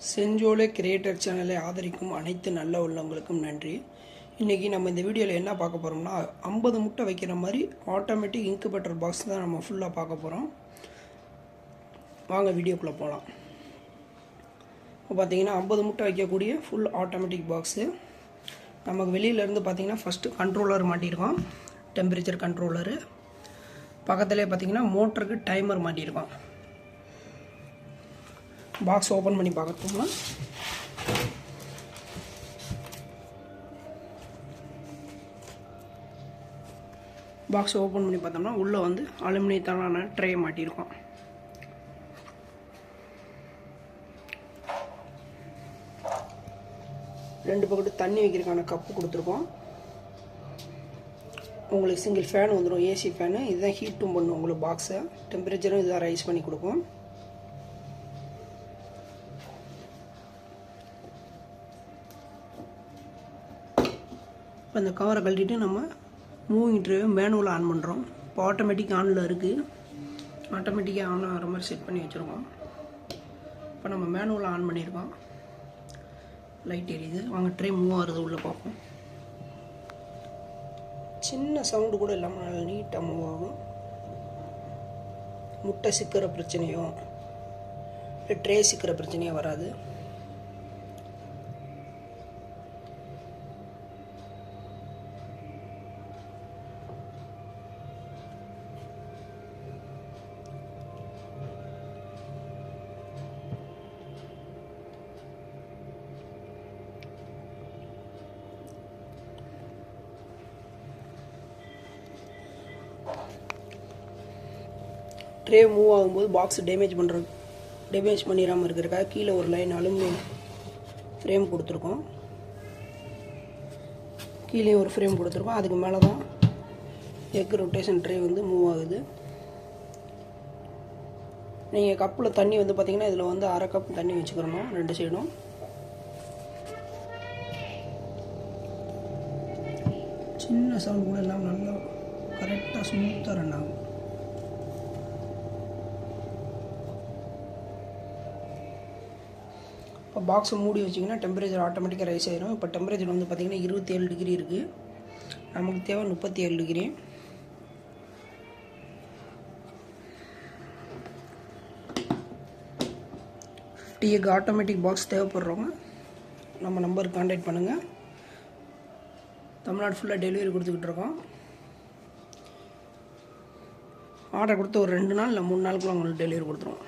Sencholai creator சேனலை ஆதரிக்கும் அனைத்து நல்ல உள்ளவங்களுக்கும் நன்றி. இன்றைக்கி நம்ம இந்த வீடியோவில் என்ன பார்க்க போகிறோம்னா 50 முட்டை வைக்கிற மாதிரி ஆட்டோமேட்டிக் இன்குபேட்டர் பாக்ஸ் தான் நம்ம ஃபுல்லாக பார்க்க போகிறோம். வாங்க வீடியோக்குள்ளே போகலாம். இப்போ பார்த்தீங்கன்னா 50 முட்டை வைக்கக்கூடிய ஃபுல் ஆட்டோமேட்டிக் பாக்ஸு. நமக்கு வெளியிலேருந்து பார்த்தீங்கன்னா ஃபஸ்ட்டு கண்ட்ரோலர் மாட்டியிருக்கோம், டெம்பரேச்சர் கண்ட்ரோலரு. பக்கத்துலேயே பார்த்தீங்கன்னா மோட்டருக்கு டைமர் மாட்டியிருக்கோம். பாக்ஸ் ஓப்பன் பண்ணி பார்க்கணும்னா பாக்ஸ் ஓப்பன் பண்ணி பார்த்தோம்னா உள்ளே வந்து அலுமினியத்தாலான ட்ரே மாட்டியிருக்கோம். ரெண்டு பக்கத்து தண்ணி வைக்கிறதுக்கான கப்பு கொடுத்துருக்கோம். உங்களுக்கு சிங்கிள் ஃபேன் வந்துடும், ஏசி ஃபேனு. இதுதான் ஹீட்டும் பண்ணும் உங்களுக்கு பாக்ஸை. டெம்பரேச்சரும் இதுதான் ரைஸ் பண்ணி கொடுக்கும். இப்போ இந்த கவரை கழட்டிட்டு நம்ம மூவிங் ட்ரேவை மேனுவலாக ஆன் பண்ணுறோம். இப்போ ஆட்டோமேட்டிக் ஆனில் இருக்குது. ஆட்டோமேட்டிக்காக ஆன் ஆகிற மாதிரி செட் பண்ணி வச்சுருக்கோம். இப்போ நம்ம மேனுவலாக ஆன் பண்ணியிருக்கோம். லைட் எரியுது. வாங்க ட்ரே மூவ் ஆகுறது உள்ளே பார்ப்போம். சின்ன சவுண்டு கூட இல்லாமல் நல்லா நீட்டாக மூவ் ஆகும். முட்டை சிக்கிற பிரச்சனையோ ட்ரே சிக்கிற பிரச்சனையோ வராது. ட்ரே மூவ் ஆகும்போது பாக்ஸ் டேமேஜ் பண்ணிடாமல் இருக்கிறதுக்காக கீழே ஒரு லைன் அலுமினியம் ஃப்ரேம் கொடுத்துருக்கோம். கீழே ஒரு ஃப்ரேம் கொடுத்துருக்கோம். அதுக்கு மேலே தான் எக் ரொட்டேஷன் ட்ரே வந்து மூவ் ஆகுது. நீங்கள் கப்பில் தண்ணி வந்து பார்த்திங்கன்னா இதில் வந்து அரை கப் தண்ணி வச்சுக்கிறணும் ரெண்டு சைடும். சின்ன சவுண்ட் கூட எல்லாம் நல்லா கரெக்டாக ஸ்மூத்தாக ரன் ஆகும். இப்போ பாக்ஸை மூடி வச்சிங்கன்னா டெம்பரேச்சர் ஆட்டோமேட்டிக்காக ரைஸ் ஆகிடும். இப்போ டெம்பரேச்சர் வந்து பார்த்திங்கன்னா 27 டிகிரி இருக்குது. நமக்கு தேவை 37 டிகிரி. எக் ஆட்டோமேட்டிக் பாக்ஸ் தேவைப்படுறவங்க நம்ம நம்பருக்கு கான்டாக்ட் பண்ணுங்கள். தமிழ்நாடு ஃபுல்லாக டெலிவரி கொடுத்துக்கிட்டு இருக்கோம். ஆர்டர் கொடுத்து ஒரு 2 நாள் இல்லை 3 நாளுக்குள்ள உங்களுக்கு டெலிவரி கொடுத்துருவோம்.